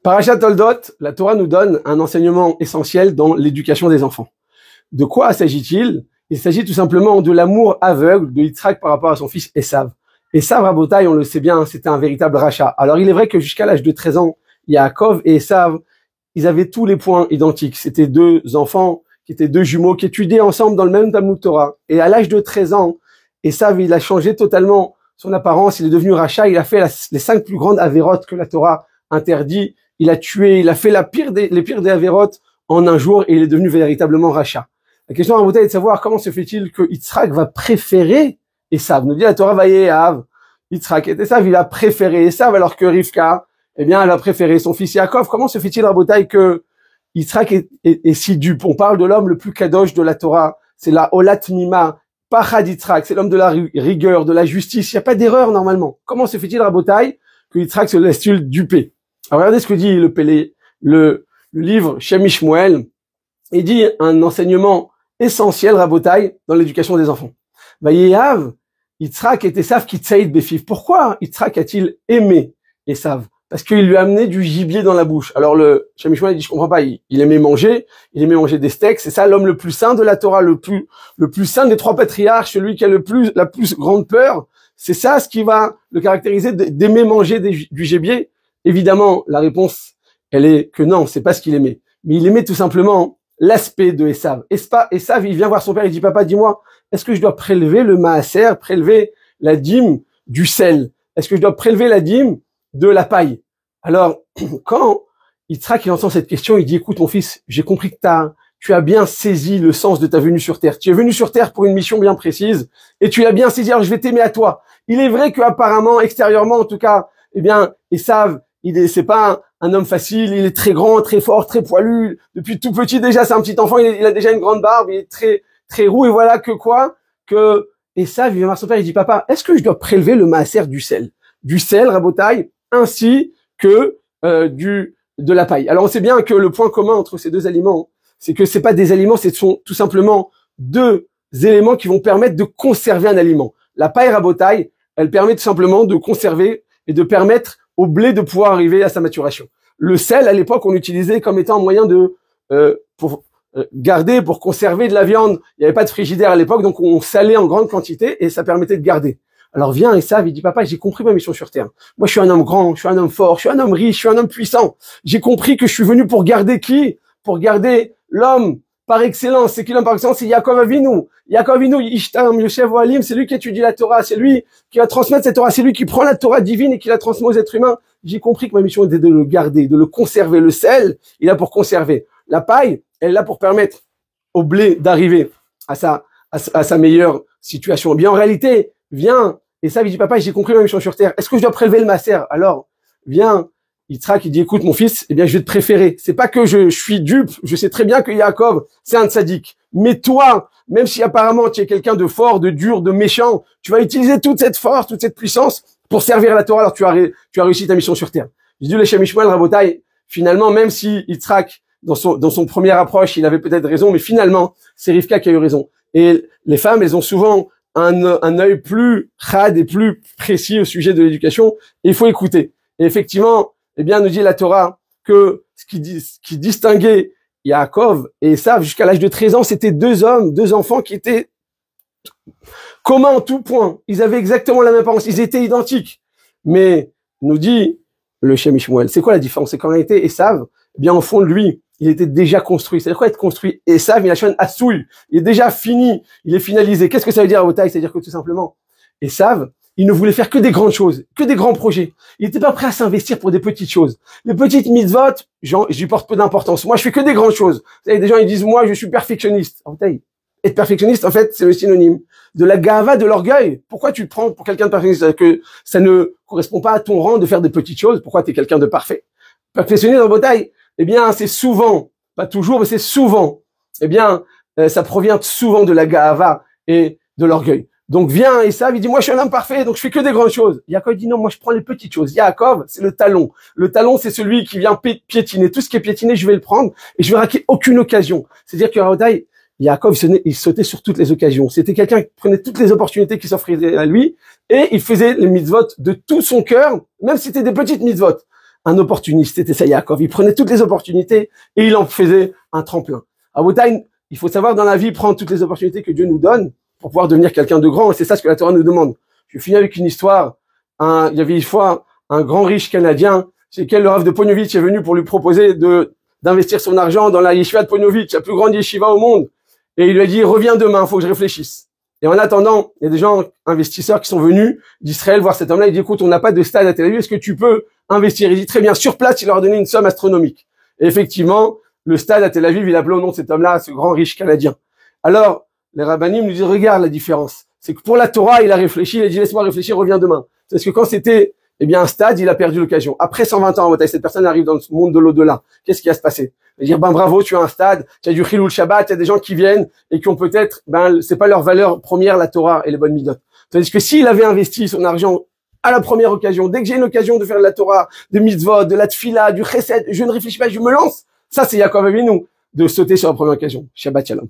Parashat Toldot, la Torah nous donne un enseignement essentiel dans l'éducation des enfants. De quoi s'agit-il? Il s'agit tout simplement de l'amour aveugle de Yitzhak par rapport à son fils Esav. Esav, Rabotai, on le sait bien, c'était un véritable rachat. Alors il est vrai que jusqu'à l'âge de 13 ans, Yaakov et Esav, ils avaient tous les points identiques. C'était deux enfants qui étaient deux jumeaux qui étudiaient ensemble dans le même Talmud Torah. Et à l'âge de 13 ans, Esav, il a changé totalement son apparence, il est devenu rachat, il a fait les 5 plus grandes avérotes que la Torah interdit. Il a tué, il a fait les pires des avérotes en un jour et il est devenu véritablement rachat. La question à est de savoir comment se fait-il que Yitzhak va préférer Esav. Nous dit la Torah Vayehav, Yitzhak et Esav, il a préféré Esav alors que Rivka, eh bien, elle a préféré son fils Yaakov. Comment se fait-il, Rabotai, que Yitzhak est si dupe? On parle de l'homme le plus kadosh de la Torah. C'est la Olat Mima, Pachad Yitzhak. C'est l'homme de la rigueur, de la justice. Il n'y a pas d'erreur, normalement. Comment se fait-il, Rabotai, que Yitzhak se laisse-t-il duper? Alors, regardez ce que dit le livre Shem Shmuel. Il dit un enseignement essentiel, Rabotai, dans l'éducation des enfants. Vayehav, Yitzhak et Esav qui tsaïd befiv. Pourquoi Yitzhak a-t-il aimé Esav? Parce qu'il lui a amené du gibier dans la bouche. Alors le Shem Shmuel dit, je comprends pas, il aimait manger des steaks. C'est ça l'homme le plus saint de la Torah, le plus saint des 3 patriarches, celui qui a la plus grande peur. C'est ça ce qui va le caractériser d'aimer manger du gibier. Évidemment, la réponse, elle est que non, c'est pas ce qu'il aimait. Mais il aimait tout simplement l'aspect de Esav. Esav, il vient voir son père, il dit, papa, dis-moi, est-ce que je dois prélever le maaser, prélever la dîme du sel? Est-ce que je dois prélever la dîme de la paille? Alors, quand Yitzhak, il entend cette question, il dit, écoute, mon fils, j'ai compris que tu as bien saisi le sens de ta venue sur terre. Tu es venu sur terre pour une mission bien précise, et tu l'as bien saisi, alors je vais t'aimer à toi. Il est vrai qu'apparemment, extérieurement, en tout cas, eh bien, Esav, c'est pas un homme facile, il est très grand, très fort, très poilu. Depuis tout petit, déjà, c'est un petit enfant, il a déjà une grande barbe, il est très, très roux, et voilà que Esav, il vient voir son père, il dit, papa, est-ce que je dois prélever le maaser du sel? Du sel, Rabotai, ainsi que de la paille. Alors on sait bien que le point commun entre ces deux aliments, c'est que c'est pas des aliments, ce sont tout simplement 2 éléments qui vont permettre de conserver un aliment. La paille Rabotai, elle permet tout simplement de conserver et de permettre au blé de pouvoir arriver à sa maturation. Le sel, à l'époque, on l'utilisait comme étant un moyen pour garder, pour conserver de la viande. Il n'y avait pas de frigidaire à l'époque, donc on salait en grande quantité et ça permettait de garder. Alors vient Esav, il dit, papa, j'ai compris ma mission sur terre. Moi, je suis un homme grand, je suis un homme fort, je suis un homme riche, je suis un homme puissant. J'ai compris que je suis venu pour garder qui? Pour garder l'homme par excellence. C'est qui l'homme par excellence? C'est Yaakov Avinu. Yaakov Avinu, Ishtam, Yoshev Ohalim, c'est lui qui étudie la Torah, c'est lui qui va transmettre cette Torah, c'est lui qui prend la Torah divine et qui la transmet aux êtres humains. J'ai compris que ma mission était de le garder, de le conserver. Le sel, il est là pour conserver. La paille, elle est là pour permettre au blé d'arriver à sa meilleure situation. Eh bien, en réalité, viens, et ça, il dit, papa, j'ai compris ma mission sur terre. Est-ce que je dois prélever le maaser? Alors, viens, Yitzhak, il dit, écoute, mon fils, eh bien, je vais te préférer. C'est pas que je suis dupe. Je sais très bien que Yaakov, c'est un tzaddik. Mais toi, même si apparemment tu es quelqu'un de fort, de dur, de méchant, tu vas utiliser toute cette force, toute cette puissance pour servir la Torah. Alors, tu as réussi ta mission sur terre. Je dis, le Shem Shmuel, Rabotai, finalement, même si Yitzhak, dans son première approche, il avait peut-être raison, mais finalement, c'est Rivka qui a eu raison. Et les femmes, elles ont souvent un œil plus chad et plus précis au sujet de l'éducation, et il faut écouter. Et effectivement, eh bien, nous dit la Torah que ce qui distinguait Yaakov et Esav jusqu'à l'âge de 13 ans, c'était 2 enfants qui étaient communs en tout point. Ils avaient exactement la même apparence, ils étaient identiques. Mais, nous dit le Shem Shmuel, c'est quoi la différence? C'est qu'en réalité, Esav, eh bien, au fond de lui, il était déjà construit. C'est-à-dire quoi être construit? Esav, il a choisi Assoul. Il est déjà fini. Il est finalisé. Qu'est-ce que ça veut dire à Otaï? C'est-à-dire que tout simplement, Esav, il ne voulait faire que des grandes choses, que des grands projets. Il n'était pas prêt à s'investir pour des petites choses. Les petites mitzvot, j'y porte peu d'importance. Moi, je fais que des grandes choses. Vous savez, des gens, ils disent, moi, je suis perfectionniste. Otaï, être perfectionniste, en fait, c'est le synonyme de la gava, de l'orgueil. Pourquoi tu te prends pour quelqu'un de perfectionniste? Que ça ne correspond pas à ton rang de faire des petites choses. Pourquoi tu es quelqu'un de parfait? Perfectionniste en Otaï, eh bien, c'est souvent, pas toujours, mais c'est souvent, eh bien, ça provient souvent de la ga'ava et de l'orgueil. Donc, viens, Esav, il dit, moi, je suis un homme parfait, donc je fais que des grandes choses. Yaakov dit, non, moi, je prends les petites choses. Yaakov, c'est le talon. Le talon, c'est celui qui vient piétiner. Tout ce qui est piétiné, je vais le prendre et je vais rater aucune occasion. C'est-à-dire que Yaakov, il sautait sur toutes les occasions. C'était quelqu'un qui prenait toutes les opportunités qui s'offraient à lui et il faisait les mitzvot de tout son cœur, même si c'était des petites mitzvot. un opportuniste, c'était ça Yaakov. Il prenait toutes les opportunités et il en faisait un tremplin. À Botaï, il faut savoir dans la vie prendre toutes les opportunités que Dieu nous donne pour pouvoir devenir quelqu'un de grand. Et c'est ça ce que la Torah nous demande. Je finis avec une histoire. Il y avait une fois un grand riche canadien chez lequel le Rav de Pognovitch est venu pour lui proposer d'investir son argent dans la yeshiva de Pognovitch, la plus grande yeshiva au monde. Et il lui a dit, reviens demain, faut que je réfléchisse. Et en attendant, il y a des gens investisseurs qui sont venus d'Israël voir cet homme-là. Il dit, écoute, on n'a pas de stade à Tel Aviv, est-ce que tu peux investir? Il dit, très bien, sur place, il leur a donné une somme astronomique. Et effectivement, le stade à Tel Aviv, il appelait au nom de cet homme-là, ce grand riche canadien. Alors, les rabbanim nous disent, regarde la différence. C'est que pour la Torah, il a réfléchi, il a dit, laisse-moi réfléchir, reviens demain. Parce que quand c'était, un stade, il a perdu l'occasion. Après 120 ans, cette personne arrive dans le monde de l'au-delà. Qu'est-ce qui va se passer? Il va dire, bravo, tu as un stade, tu as du Chilul Shabbat, il y a des gens qui viennent et qui ont peut-être, c'est pas leur valeur première, la Torah et les bonnes midot. Tandis que s'il avait investi son argent à la première occasion, dès que j'ai une occasion de faire de la Torah, de mitzvot, de la tfila, du chesed, je ne réfléchis pas, je me lance. Ça, c'est Yaakov Avinu, de sauter sur la première occasion. Shabbat Shalom.